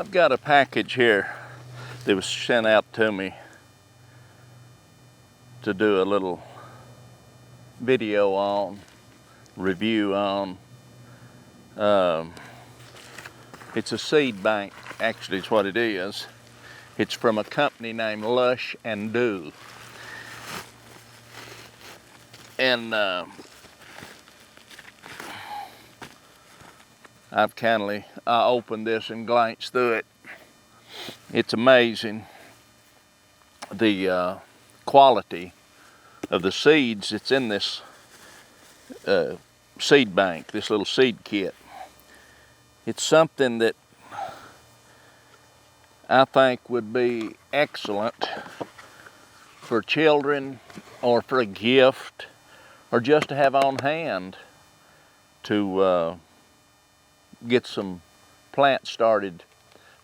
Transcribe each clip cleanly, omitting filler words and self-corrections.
I've got a package here that was sent out to me to do a little video on, review on. It's a seed bank, actually is what it is. It's from a company named Lush Dew. And I've kindly opened this and glanced through it. It's amazing the quality of the seeds that's in this seed bank, this little seed kit. It's something that I think would be excellent for children or for a gift or just to have on hand to get some plants started,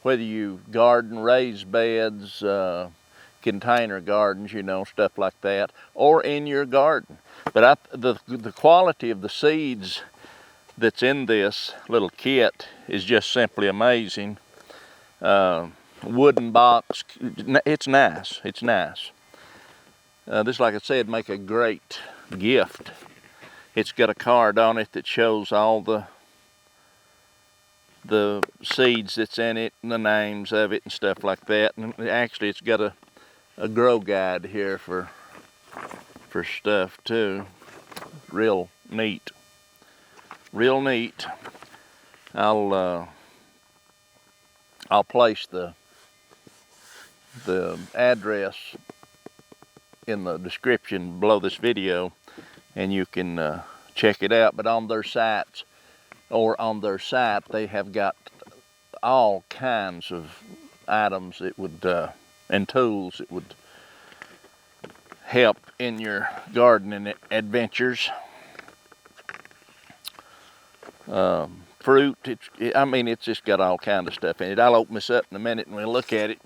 whether you garden, raise beds, container gardens, you know, stuff like that, or in your garden. But the quality of the seeds that's in this little kit is just simply amazing. Wooden box, it's nice, it's nice. This, like I said, make a great gift. It's got a card on it that shows all the seeds that's in it and the names of it and stuff like that. And actually it's got a grow guide here for stuff too. Real neat. Real neat. I'll place the address in the description below this video, and you can check it out. But on their sites, or on their site, they have got all kinds of items that would and tools that would help in your gardening adventures. Fruit, it's just got all kind of stuff in it. I'll open this up in a minute and we'll look at it.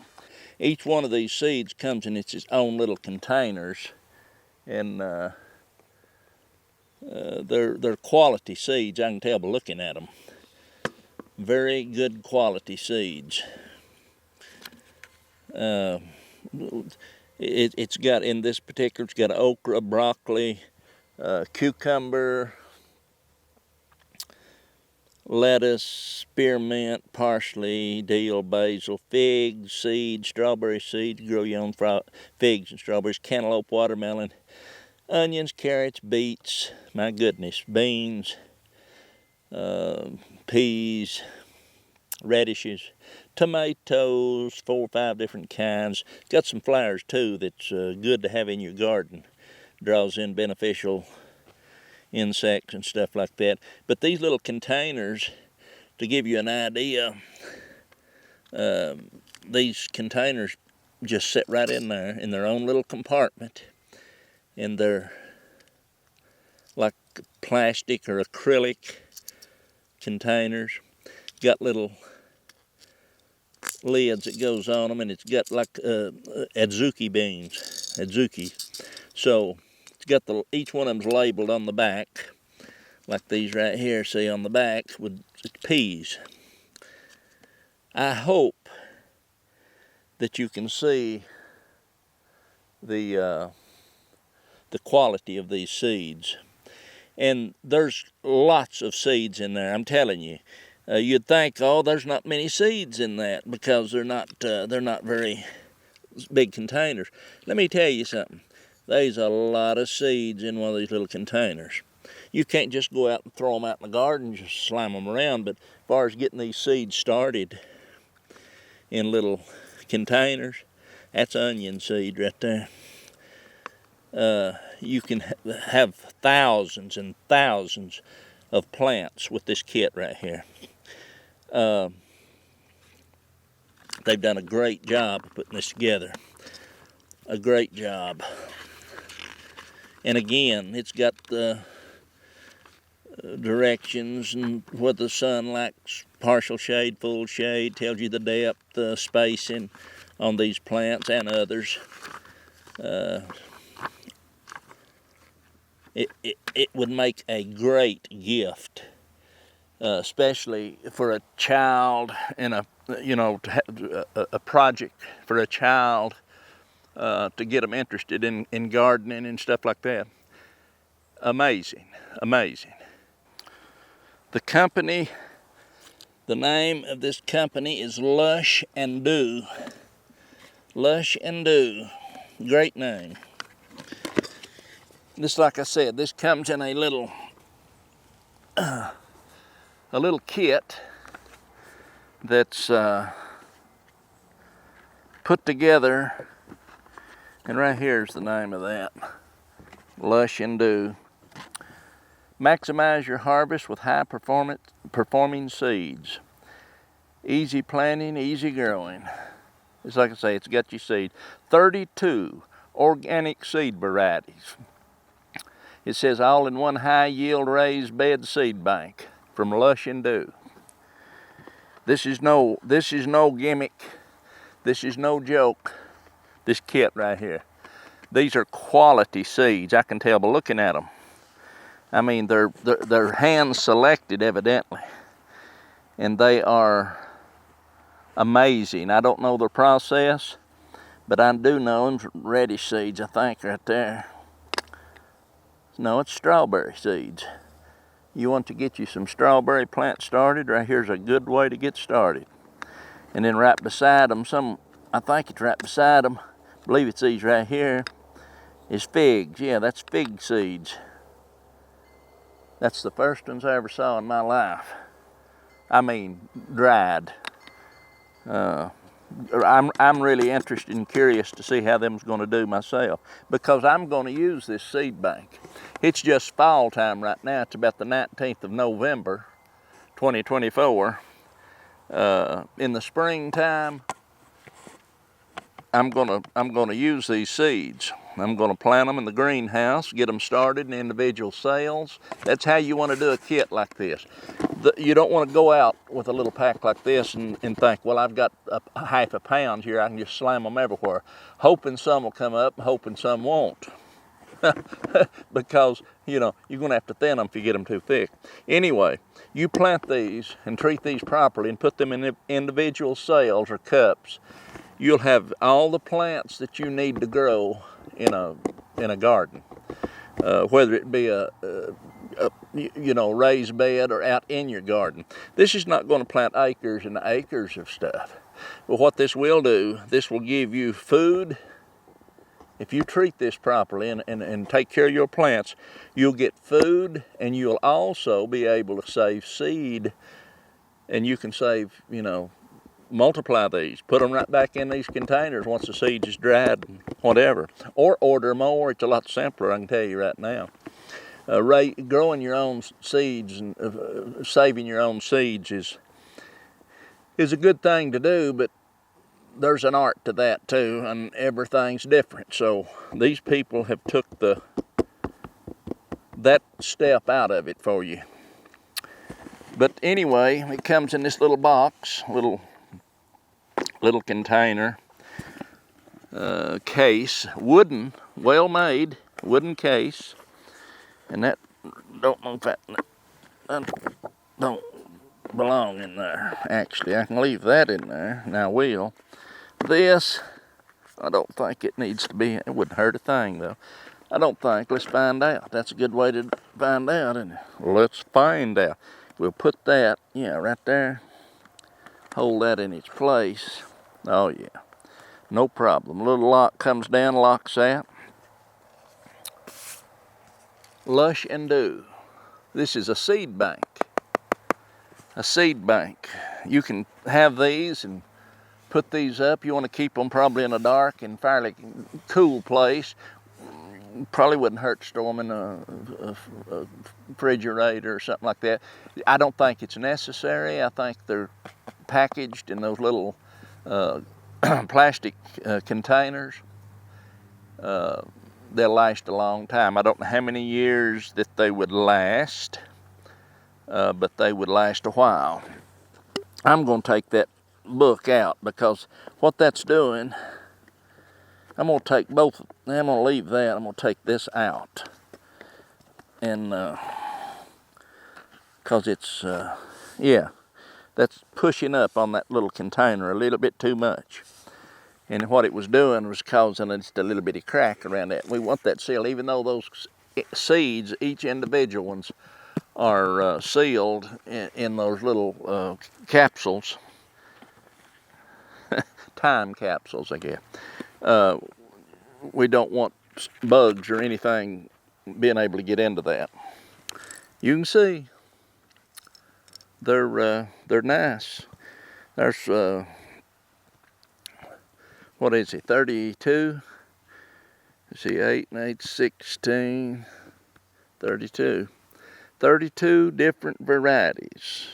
Each one of these seeds comes in its own little containers, and they're quality seeds. I can tell by looking at them. Very good quality seeds. It's got, in this particular, it's got okra, broccoli, cucumber, lettuce, spearmint, parsley, dill, basil, figs, seeds, strawberry seeds, grow your own figs and strawberries, cantaloupe, watermelon, onions, carrots, beets, my goodness, beans, peas, radishes, tomatoes, 4 or 5 different kinds. It's got some flowers too that's good to have in your garden. Draws in beneficial insects and stuff like that. But these little containers, to give you an idea, these containers just sit right in there in their own little compartment, and they're like plastic or acrylic containers. Got little lids that goes on them, and it's got like adzuki beans, so it's got each one of them's labeled on the back, like these right here, see, on the back with peas. I hope that you can see the quality of these seeds. And there's lots of seeds in there, I'm telling you. You'd think, oh, there's not many seeds in that because they're not very big containers. Let me tell you something. There's a lot of seeds in one of these little containers. You can't just go out and throw them out in the garden, just slam them around. But as far as getting these seeds started in little containers, that's onion seed right there. You can have thousands and thousands of plants with this kit right here. They've done a great job of putting this together. A great job. And again, it's got the directions and whether the sun likes partial shade, full shade, tells you the depth, the spacing on these plants and others. It would make a great gift, especially for a child in a you know, to have a project for a child to get them interested in gardening and stuff like that. Amazing, amazing. The company, the name of this company is Lush Dew. Lush Dew, great name. This, like I said, this comes in a little kit that's put together, and right here's the name of that. Lush Dew. Maximize your harvest with high performing seeds. Easy planting, easy growing. It's like I say, it's got your seed. 32 organic seed varieties. It says all in one high yield raised bed seed bank from Lush Dew. This is no gimmick. This is no joke. This kit right here. These are quality seeds. I can tell by looking at them. I mean, they're hand selected evidently, and they are amazing. I don't know the process, but I do know them radish seeds, I think, right there. No, it's strawberry seeds. You want to get you some strawberry plants started, right here's a good way to get started. And then right beside them, I think it's right beside them, I believe it's these right here, is figs. Yeah, that's fig seeds. That's the first ones I ever saw in my life. I mean, dried. I'm really interested and curious to see how them's going to do myself, because I'm going to use this seed bank. It's just fall time right now. It's about the 19th of November, 2024. In the springtime, I'm gonna use these seeds. I'm gonna plant them in the greenhouse, get them started in individual cells. That's how you want to do a kit like this. You don't want to go out with a little pack like this and think, well, I've got a half a pound here, I can just slam them everywhere, hoping some will come up, hoping some won't. Because, you know, you're gonna have to thin them if you get them too thick. Anyway, you plant these and treat these properly and put them in individual cells or cups. You'll have all the plants that you need to grow in a garden, whether it be a raised bed or out in your garden. This is not going to plant acres and acres of stuff, but what this will do, this will give you food. If you treat this properly and take care of your plants, you'll get food, and you'll also be able to save seed, and you can save, multiply these, put them right back in these containers once the seed is dried and whatever. Or order more. It's a lot simpler, I can tell you right now. Growing your own seeds and saving your own seeds is a good thing to do, but there's an art to that too, and everything's different. So these people have took that step out of it for you. But anyway, it comes in this little box, little container, case, wooden, well-made wooden case, and that don't belong in there. Actually, I can leave that in there, and I will. This, I don't think it needs to be. It wouldn't hurt a thing, though. I don't think. Let's find out. That's a good way to find out, isn't it? Let's find out. We'll put that, right there. Hold that in its place. Oh, yeah. No problem. Little lock comes down, locks out. Lush Dew. This is a seed bank. A seed bank. You can have these and put these up. You want to keep them probably in a dark and fairly cool place. Probably wouldn't hurt to store them in a refrigerator or something like that. I don't think it's necessary. I think they're packaged in those little plastic containers. They'll last a long time. I don't know how many years that they would last, but they would last a while. I'm going to take that book out, because what that's doing, I'm going to take both. I'm going to leave that. I'm going to take this out, and because it's that's pushing up on that little container a little bit too much. And what it was doing was causing just a little bitty crack around that. We want that sealed, even though those seeds, each individual ones, are sealed in those little capsules, time capsules, I guess. We don't want bugs or anything being able to get into that. You can see they're nice. There's what is it, 32? Let's see, 8 and 8, 16, 32. 32 different varieties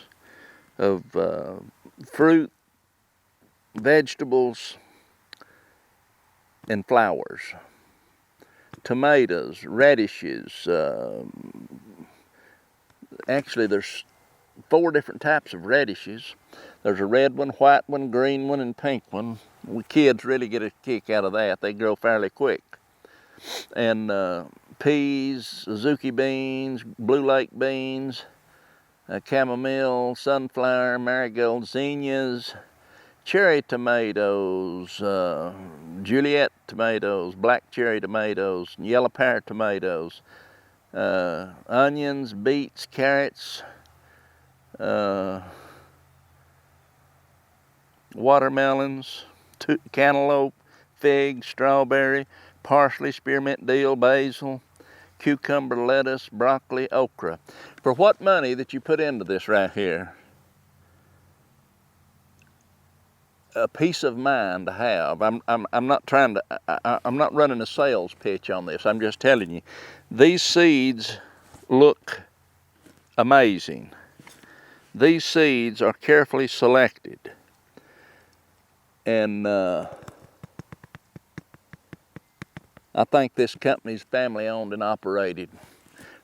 of fruit, vegetables, and flowers. Tomatoes, radishes. Actually, there's 4 different types of radishes. There's a red one, white one, green one, and pink one. We kids really get a kick out of that. They grow fairly quick. And peas, azuki beans, blue lake beans, chamomile, sunflower, marigold, zinnias, cherry tomatoes, Juliet tomatoes, black cherry tomatoes, yellow pear tomatoes, onions, beets, carrots, watermelons, cantaloupe, fig, strawberry, parsley, spearmint, dill, basil, cucumber, lettuce, broccoli, okra. For what money that you put into this right here, a peace of mind to have. I'm not trying to. I'm not running a sales pitch on this. I'm just telling you, these seeds look amazing. These seeds are carefully selected, and I think this company's family owned and operated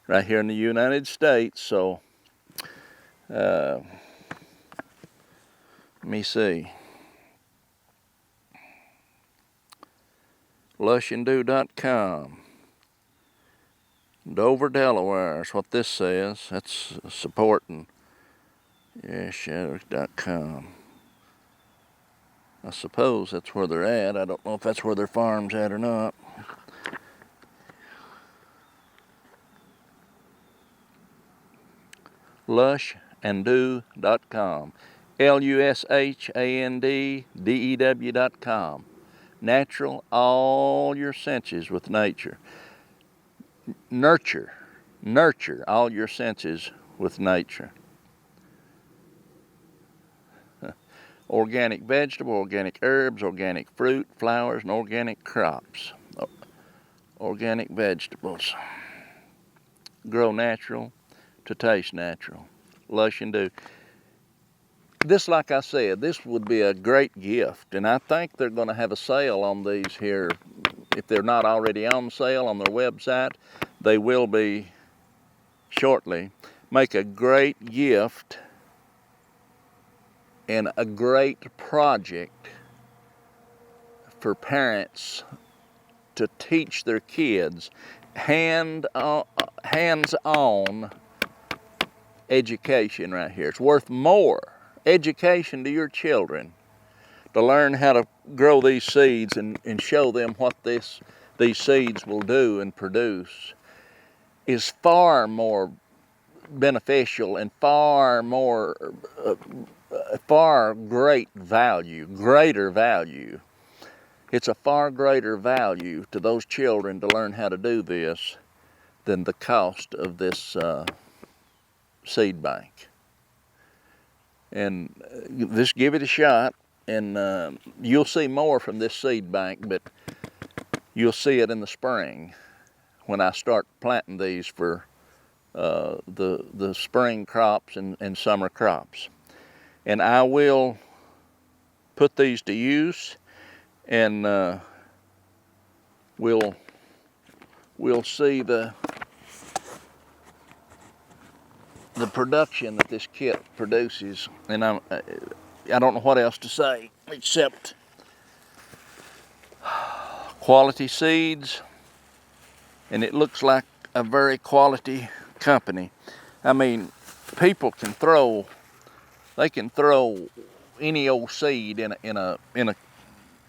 right here in the United States. So let me see. lushanddew.com. Dover, Delaware is what this says. That's supporting. Shadows.com. I suppose that's where they're at. I don't know if that's where their farm's at or not. lushanddew.com. lushanddew.com. Natural, all your senses with nature. Nurture all your senses with nature. Organic vegetable, organic herbs, organic fruit, flowers, and organic crops. Organic vegetables. Grow natural to taste natural. Lush and Dew. This, like I said, this would be a great gift, and I think they're going to have a sale on these here. If they're not already on sale on their website, they will be shortly. Make a great gift and a great project for parents to teach their kids hands-on education right here. It's worth more education to your children to learn how to grow these seeds and show them what these seeds will do and produce is far more beneficial and far greater value. It's a far greater value to those children to learn how to do this than the cost of this seed bank. And just give it a shot, and you'll see more from this seed bank, but you'll see it in the spring when I start planting these for the spring crops and summer crops. And I will put these to use, and we'll see the production that this kit produces. And I don't know what else to say except quality seeds, and it looks like a very quality company. I mean, people can throw they can throw any old seed in a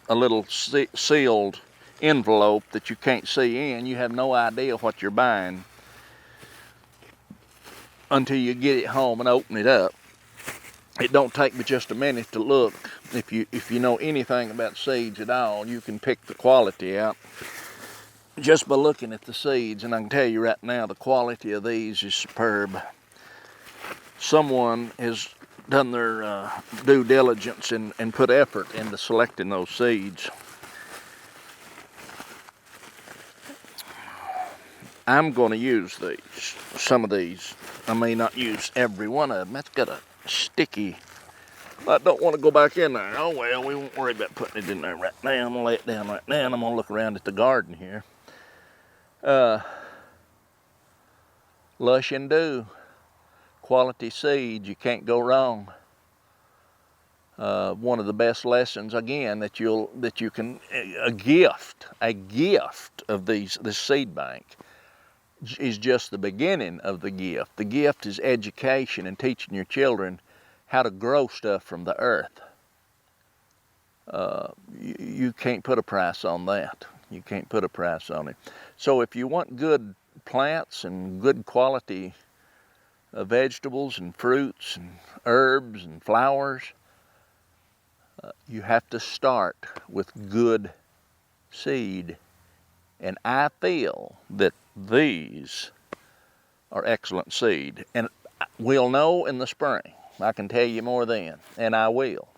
little sealed envelope that you can't see in. You have no idea what you're buying until you get it home and open it up. It don't take but just a minute to look. If you know anything about seeds at all, you can pick the quality out just by looking at the seeds. And I can tell you right now, the quality of these is superb. Someone has done their due diligence and put effort into selecting those seeds. I'm going to use these, some of these. I may not use every one of them. That's got a sticky, I don't want to go back in there. Oh well, we won't worry about putting it in there right now. I'm going to lay it down right now, and I'm going to look around at the garden here. Lush Dew, quality seeds, you can't go wrong. One of the best lessons, again, that you can, a gift of this seed bank is just the beginning of the gift. The gift is education and teaching your children how to grow stuff from the earth. You can't put a price on that. You can't put a price on it. So if you want good plants and good quality vegetables and fruits and herbs and flowers, you have to start with good seed. And I feel that these are excellent seed. And we'll know in the spring. I can tell you more then, and I will.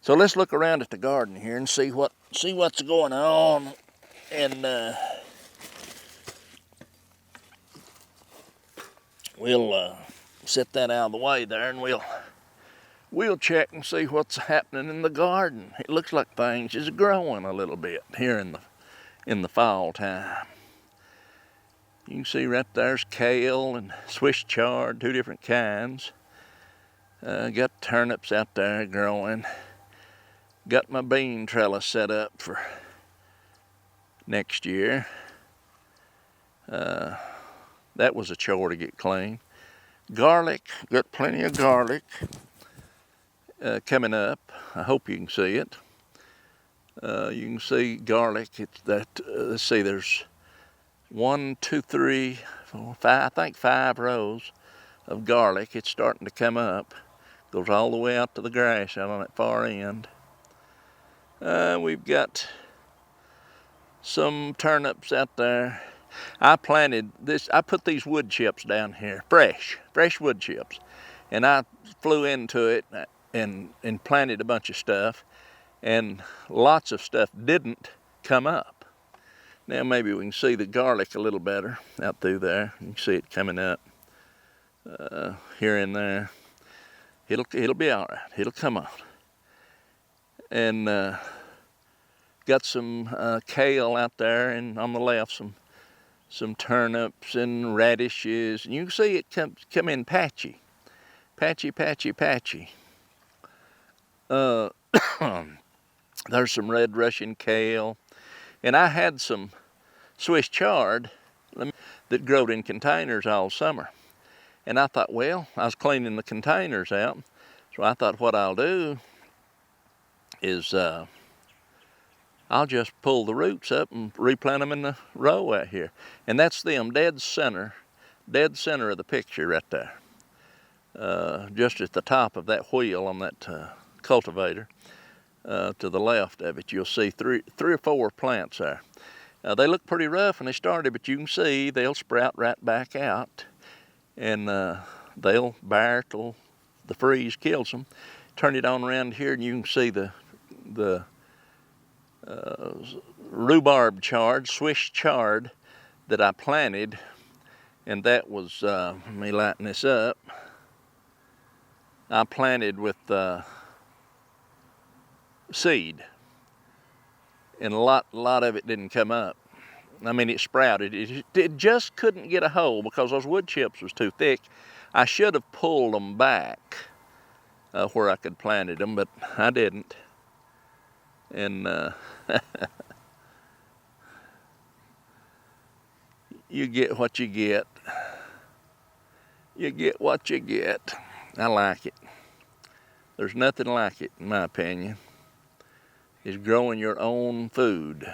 So let's look around at the garden here and see what's going on. And we'll set that out of the way there, and we'll check and see what's happening in the garden. It looks like things is growing a little bit here in the fall time. You can see right there's kale and Swiss chard, two different kinds. Got turnips out there growing. Got my bean trellis set up for next year. That was a chore to get clean. Garlic, got plenty of garlic coming up. I hope you can see it. You can see garlic. It's that. Let's see. There's 1, 2, 3, 4, 5. I think 5 rows of garlic. It's starting to come up. Goes all the way out to the grass out on that far end. We've got some turnips out there. I planted this. I put these wood chips down here, fresh wood chips, and I flew into it and planted a bunch of stuff. And lots of stuff didn't come up. Now maybe we can see the garlic a little better out through there. You can see it coming up here and there. It'll be all right. It'll come on. And got some kale out there, and on the left some turnips and radishes. And you can see it come in patchy. There's some red Russian kale, and I had some Swiss chard that growed in containers all summer. And I thought, well, I was cleaning the containers out, so I thought what I'll do is I'll just pull the roots up and replant them in the row out here. And that's them dead center of the picture right there. Just at the top of that wheel on that cultivator. To the left of it, you'll see three or four plants there. They look pretty rough when they started, but you can see they'll sprout right back out, and they'll bear till the freeze kills them. Turn it on around here, and you can see the rhubarb chard, Swiss chard, that I planted, and that was, let me lighten this up. I planted with seed, and a lot of it didn't come up. I mean, it sprouted. It just couldn't get a hole because those wood chips was too thick. I should have pulled them back where I could planted them, but I didn't. And you get what you get. You get what you get. I like it. There's nothing like it, in my opinion, is growing your own food.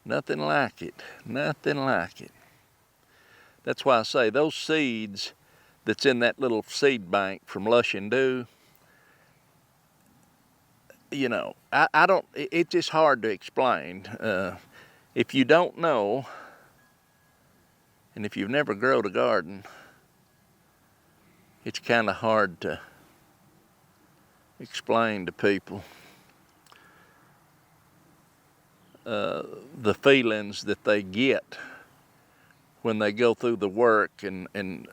Nothing like it. Nothing like it. That's why I say those seeds that's in that little seed bank from Lush Dew, you know, I don't, it's just hard to explain. If you don't know, and if you've never grown a garden, it's kind of hard to explain to people the feelings that they get when they go through the work, and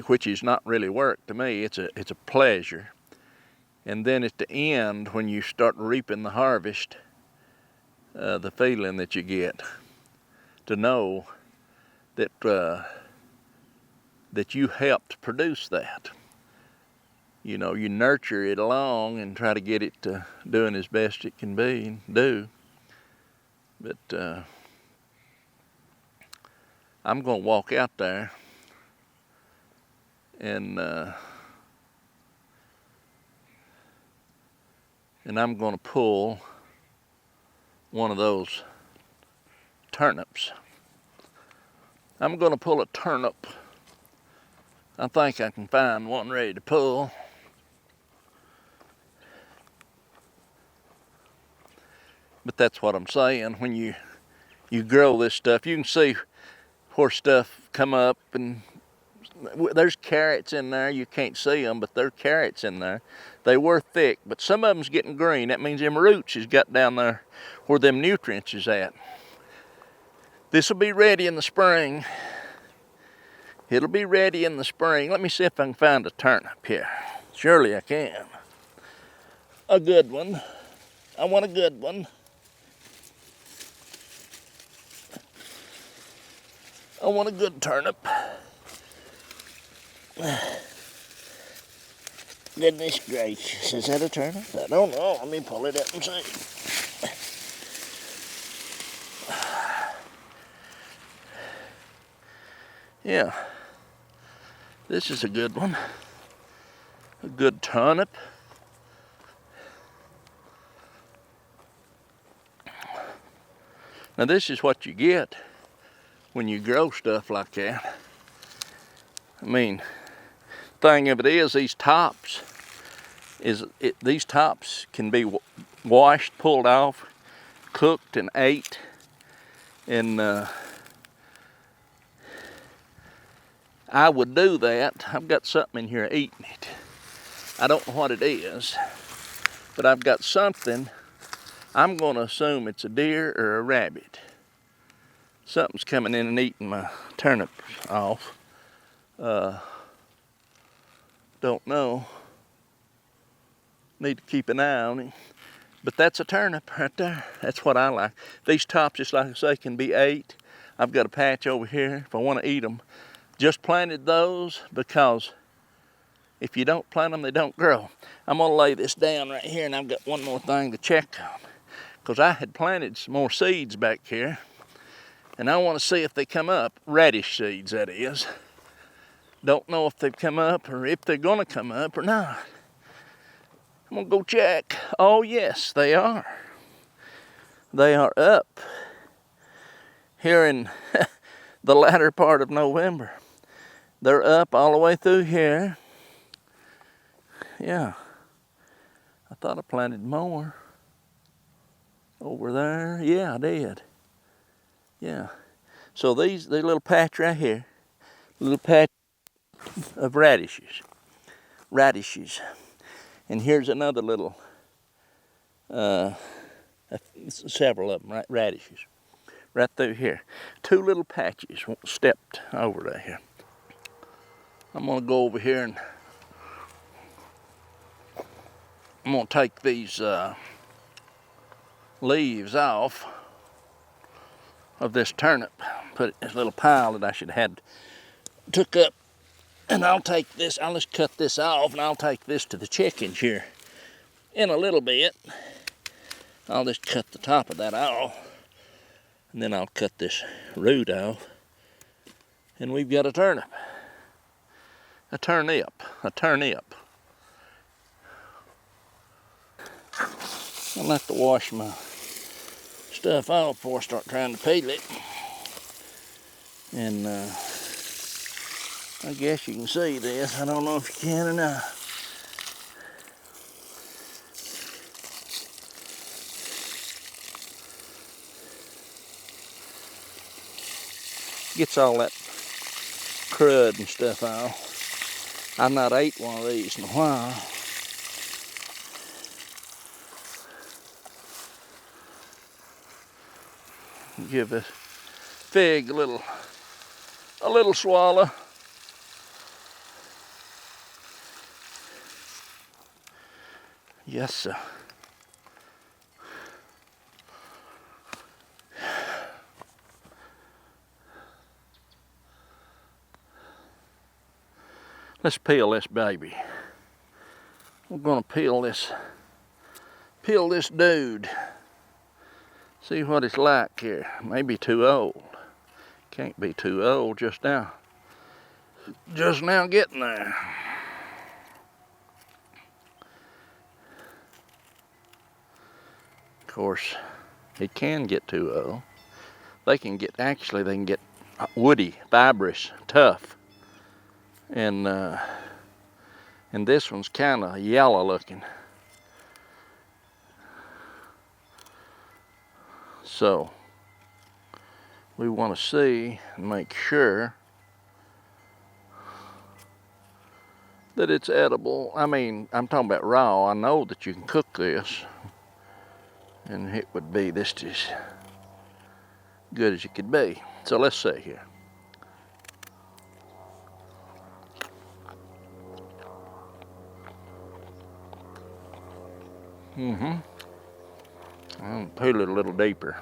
which is not really work to me. It's a pleasure. And then at the end, when you start reaping the harvest, the feeling that you get to know that that you helped produce that. You know, you nurture it along and try to get it to doing as best it can be and do. But I'm going to walk out there and I'm going to pull one of those turnips. I'm going to pull a turnip. I think I can find one ready to pull. But that's what I'm saying. When you grow this stuff, you can see where stuff come up, and there's carrots in there. You can't see them, but there's carrots in there. They were thick, but some of them's getting green. That means them roots has got down there where them nutrients is at. This will be ready in the spring. It'll be ready in the spring. Let me see if I can find a turnip here. Surely I can. A good one. I want a good one. I want a good turnip. Goodness gracious, is that a turnip? I don't know. Let me pull it up and see. Yeah, this is a good one. A good turnip. Now this is what you get when you grow stuff like that. I mean, thing of it is, these tops can be washed, pulled off, cooked, and ate. And I would do that. I've got something in here eating it. I don't know what it is, but I've got something. I'm going to assume it's a deer or a rabbit. Something's coming in and eating my turnips off. Don't know. Need to keep an eye on it. But that's a turnip right there. That's what I like. These tops, just like I say, can be ate. I've got a patch over here if I want to eat them. Just planted those because if you don't plant them, they don't grow. I'm going to lay this down right here, and I've got one more thing to check on. Because I had planted some more seeds back here, and I want to see if they come up. Radish seeds, that is. Don't know if they've come up or if they're going to come up or not. I'm going to go check. Oh, yes, they are. They are up here in the latter part of November. They're up all the way through here. Yeah. I thought I planted more over there. Yeah, I did. Yeah. So these little patch right here, little patch of radishes. And here's another little, several of them, right, radishes, right through here. Two little patches stepped over right here. I'm gonna go over here and I'm gonna take these leaves off of this turnip, put it in this little pile that I should have had took up. And I'll take this, I'll just cut this off, and I'll take this to the chickens here in a little bit. I'll just cut the top of that off, and then I'll cut this root off, and we've got a turnip. a turnip. I'll have to wash my stuff off before I start trying to peel it. And I guess you can see this. I don't know if you can or not. Gets all that crud and stuff off. I've not ate one of these in a while. Give this fig a little swallow. Yes, sir. Let's peel this baby. We're gonna peel this dude. See what it's like here. Maybe too old. Can't be too old just now. Just now getting there. Of course, it can get too old. They can get woody, fibrous, tough. And this one's kind of yellow looking. So we want to see and make sure that it's edible. I mean, I'm talking about raw. I know that you can cook this and it would be this as good as it could be. So let's see here. I'll peel it a little deeper.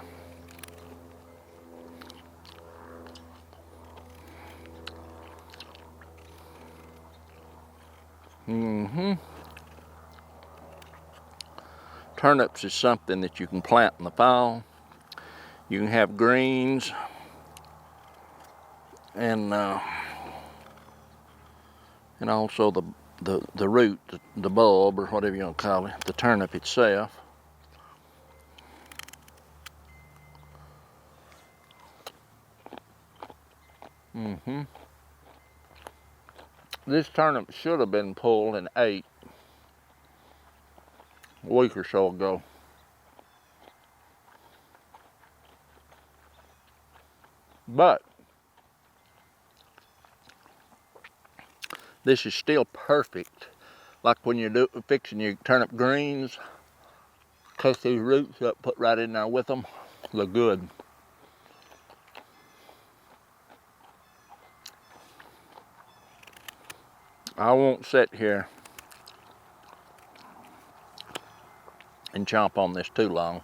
Turnips is something that you can plant in the fall. You can have greens and also the root, the bulb, or whatever you want to call it, the turnip itself. This turnip should have been pulled and ate a week or so ago. But this is still perfect. Like when you're fixing your turnip greens, cut these roots up, put right in there with them. Look good. I won't sit here and chomp on this too long.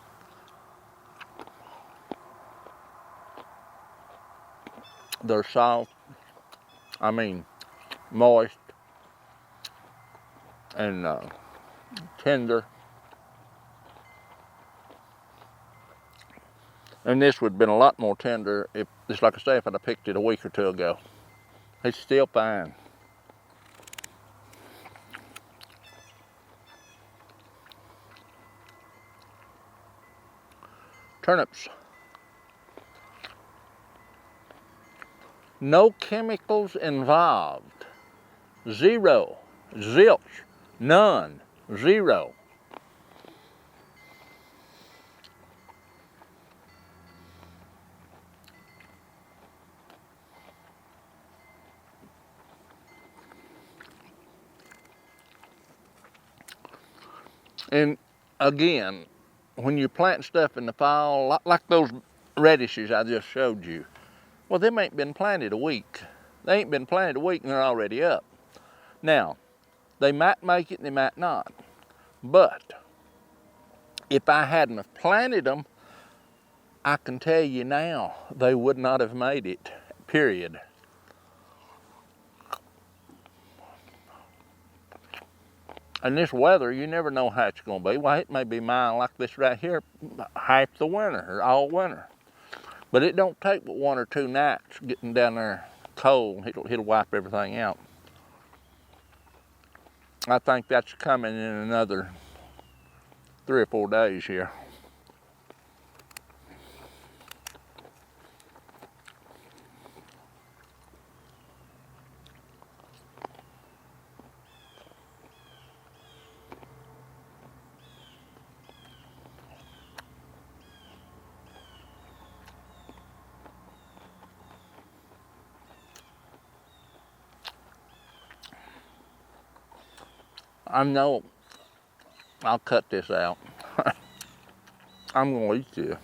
They're soft, moist and tender. And this would have been a lot more tender if, just like I say, if I'd have picked it a week or two ago. It's still fine. Turnips. No chemicals involved. Zero. Zilch. None. Zero. And again, when you're planting stuff in the fall, like those radishes I just showed you, well, them ain't been planted a week. They ain't been planted a week and they're already up. Now, they might make it and they might not. But if I hadn't have planted them, I can tell you now, they would not have made it, period. And this weather, you never know how it's going to be. Well, it may be mild like this right here half the winter or all winter. But it don't take but 1 or 2 nights getting down there cold. It'll wipe everything out. I think that's coming in another 3 or 4 days here. I know I'll cut this out. I'm gonna eat this.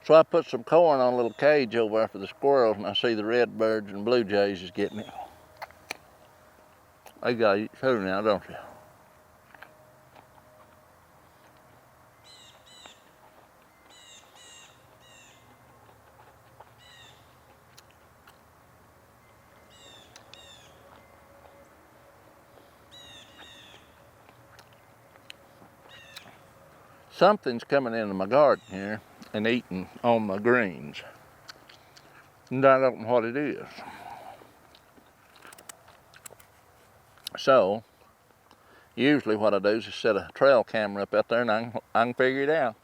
So I put some corn on a little cage over there for the squirrels, and I see the redbirds and blue jays is getting it. They gotta eat too now, don't they? Something's coming into my garden here and eating on my greens. And I don't know what it is. So, usually what I do is just set a trail camera up out there and I can figure it out.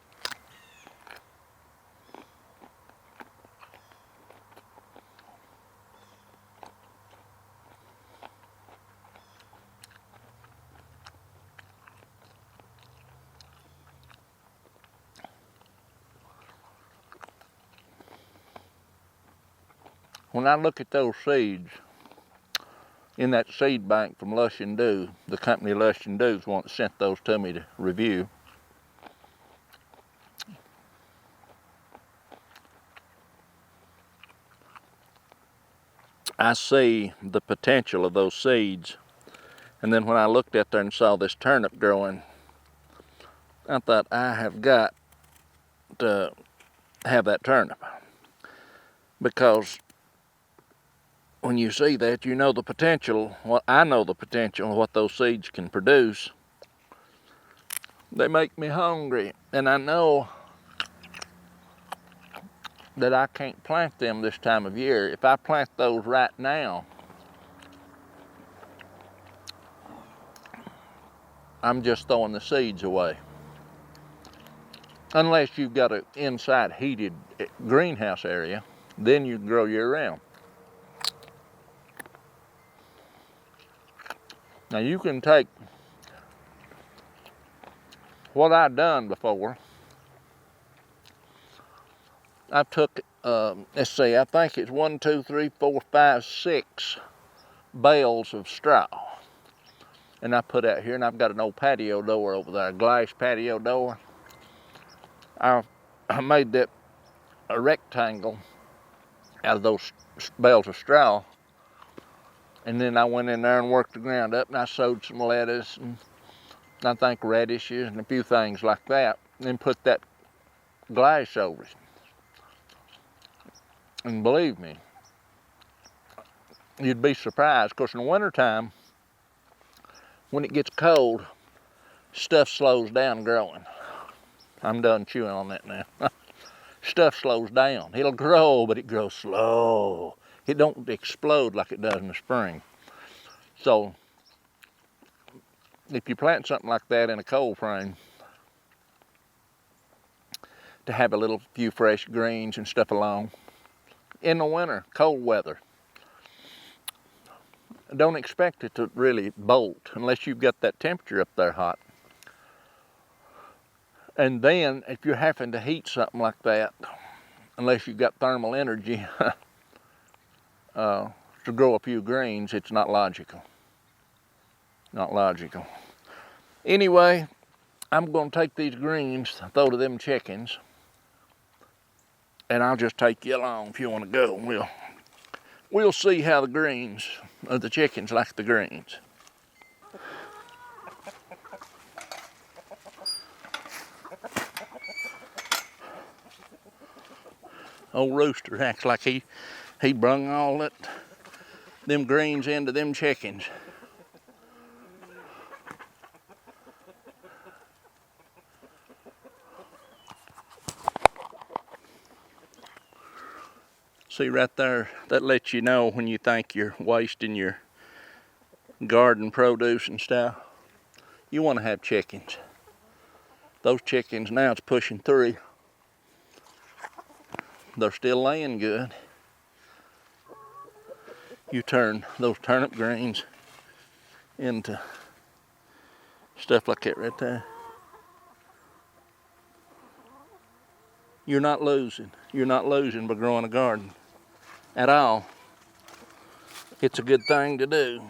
When I look at those seeds in that seed bank from Lush Dew, the company Lush Dew is the one that sent those to me to review. I see the potential of those seeds. And then when I looked at there and saw this turnip growing, I thought I have got to have that turnip. Because when you see that, you know the potential. Well, I know the potential of what those seeds can produce. They make me hungry, and I know that I can't plant them this time of year. If I plant those right now, I'm just throwing the seeds away. Unless you've got an inside heated greenhouse area, then you can grow year round. Now you can take what I've done before. I took, let's see, I think it's 1, 2, 3, 4, 5, 6 bales of straw. And I put out here, and I've got an old patio door over there, a glass patio door. I made that a rectangle out of those bales of straw. And then I went in there and worked the ground up, and I sowed some lettuce and I think radishes and a few things like that, and then put that glass over it. And believe me, you'd be surprised. Of course, in the wintertime, when it gets cold, stuff slows down growing. I'm done chewing on that now. Stuff slows down. It'll grow, but it grows slow. It don't explode like it does in the spring. So, if you plant something like that in a cold frame, to have a little few fresh greens and stuff along, in the winter, cold weather, don't expect it to really bolt unless you've got that temperature up there hot. And then, if you're having to heat something like that, unless you've got thermal energy to grow a few greens, it's not logical. Not logical. Anyway, I'm going to take these greens, throw to them chickens, and I'll just take you along if you want to go. We'll see how the greens, the chickens like the greens. Old rooster acts like he brung all them greens into them chickens. See right there, that lets you know when you think you're wasting your garden produce and stuff. You want to have chickens. Those chickens now, it's pushing 3. They're still laying good. You turn those turnip greens into stuff like that right there. You're not losing. You're not losing by growing a garden at all. It's a good thing to do.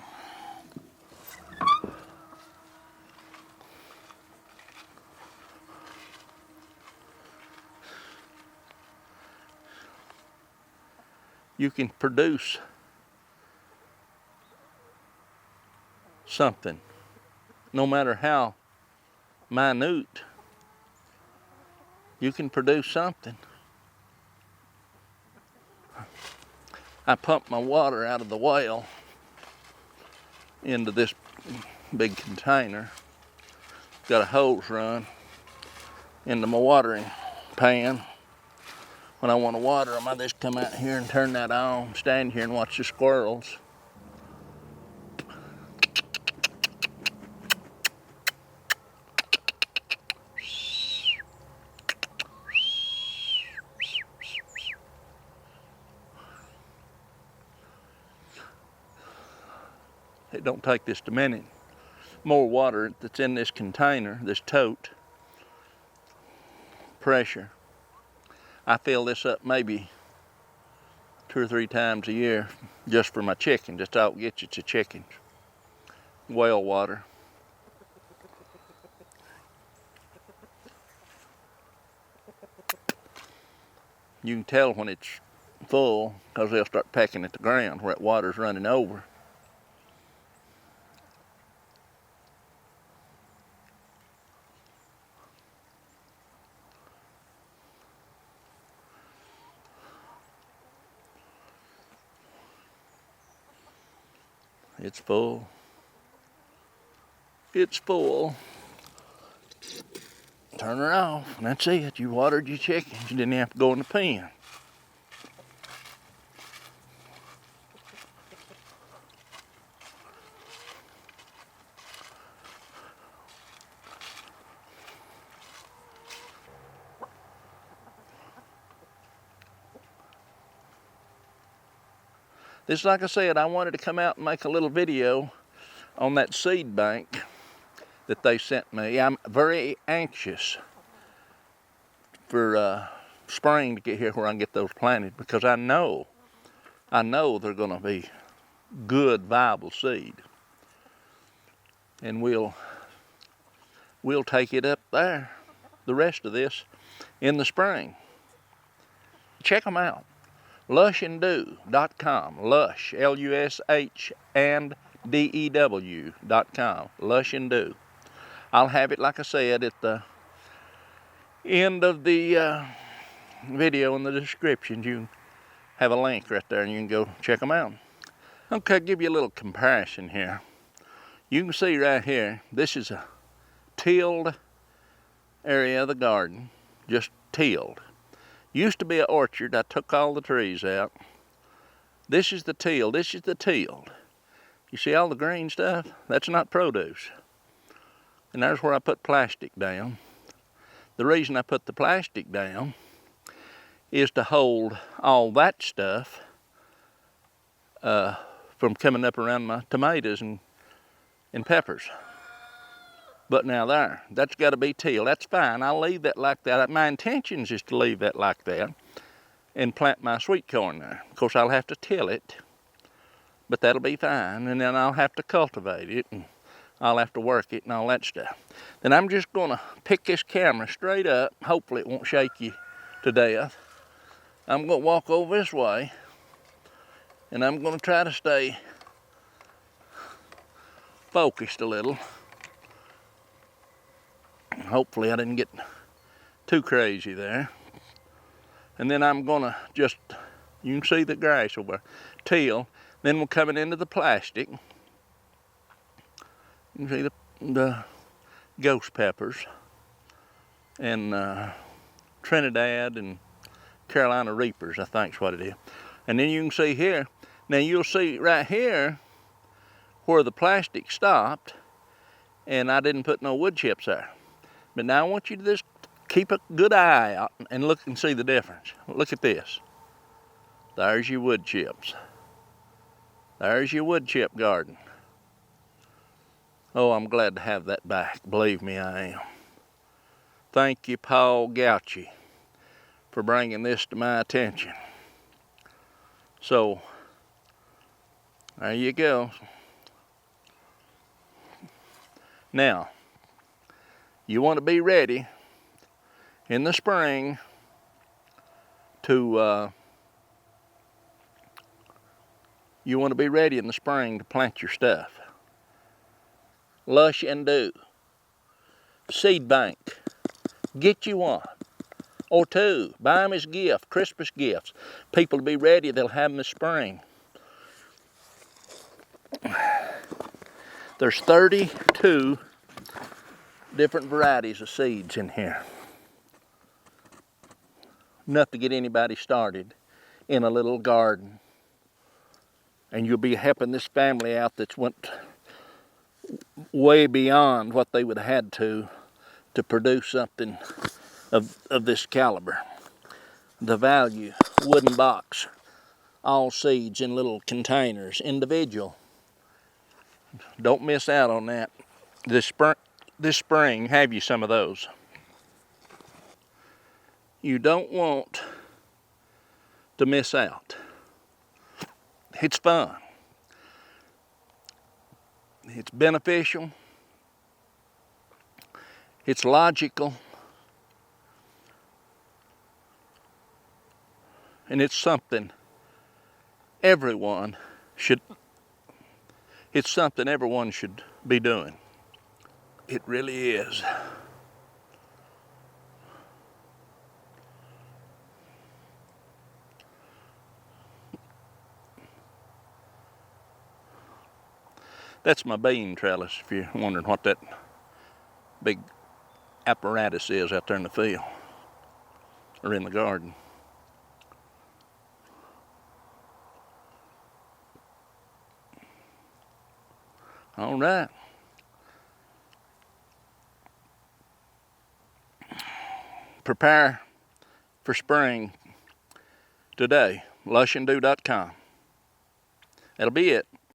You can produce something, no matter how minute. You can produce something. I pump my water out of the well into this big container. Got a hose run into my watering pan. When I want to water them, I just come out here and turn that on, stand here and watch the squirrels. It don't take this a minute. More water that's in this container, this tote, pressure. I fill this up maybe 2 or 3 times a year just for my chickens. That's all it gets you to chickens. Well water. You can tell when it's full because they'll start pecking at the ground where that water's running over. It's full. It's full. Turn her off, and that's it. You watered your chickens. You didn't have to go in the pen. This, like I said, I wanted to come out and make a little video on that seed bank that they sent me. I'm very anxious for spring to get here where I can get those planted, because I know they're going to be good, viable seed. And we'll take it up there, the rest of this, in the spring. Check them out. lushanddew.com. Lush, L-U-S-H and D-E-W.com. Lush and Dew. I'll have it, like I said, at the end of the video in the description. You can have a link right there and you can go check them out. Okay, I'll give you a little comparison here. You can see right here, this is a tilled area of the garden, just tilled. Used to be an orchard. I took all the trees out. This is the tilled. This is the tilled. You see all the green stuff? That's not produce. And there's where I put plastic down. The reason I put the plastic down is to hold all that stuff from coming up around my tomatoes and peppers. But now that's got to be tilled. That's fine. I'll leave that like that. My intentions is to leave that like that and plant my sweet corn there. Of course, I'll have to till it, but that'll be fine. And then I'll have to cultivate it, and I'll have to work it and all that stuff. Then I'm just going to pick this camera straight up. Hopefully it won't shake you to death. I'm going to walk over this way, and I'm going to try to stay focused a little. Hopefully I didn't get too crazy there. And then I'm gonna just, you can see the grass over there, till. Then we're coming into the plastic. You can see the ghost peppers and Trinidad and Carolina Reapers, I think's what it is. And then you can see here, now you'll see right here where the plastic stopped, and I didn't put no wood chips there. But now I want you to just keep a good eye out and look and see the difference. Look at this. There's your wood chips. There's your wood chip garden. Oh, I'm glad to have that back. Believe me, I am. Thank you, Paul Gauchi, for bringing this to my attention. So, there you go. Now, you want to be ready in the spring to plant your stuff. Lush Dew seed bank. Get you one or two. Buy them as gift, Christmas gifts. People to be ready, they'll have them this spring. There's 32 different varieties of seeds in here. Enough to get anybody started in a little garden. And you'll be helping this family out that's went way beyond what they would have had to produce something of this caliber. The value, wooden box, all seeds in little containers, individual. Don't miss out on that. This spring, have you some of those. You don't want to miss out. It's fun. It's beneficial. It's logical. And it's something everyone should be doing. It really is. That's my bean trellis, if you're wondering what that big apparatus is out there in the field or in the garden. All right. Prepare for spring today. LushAndDew.com. That'll be it.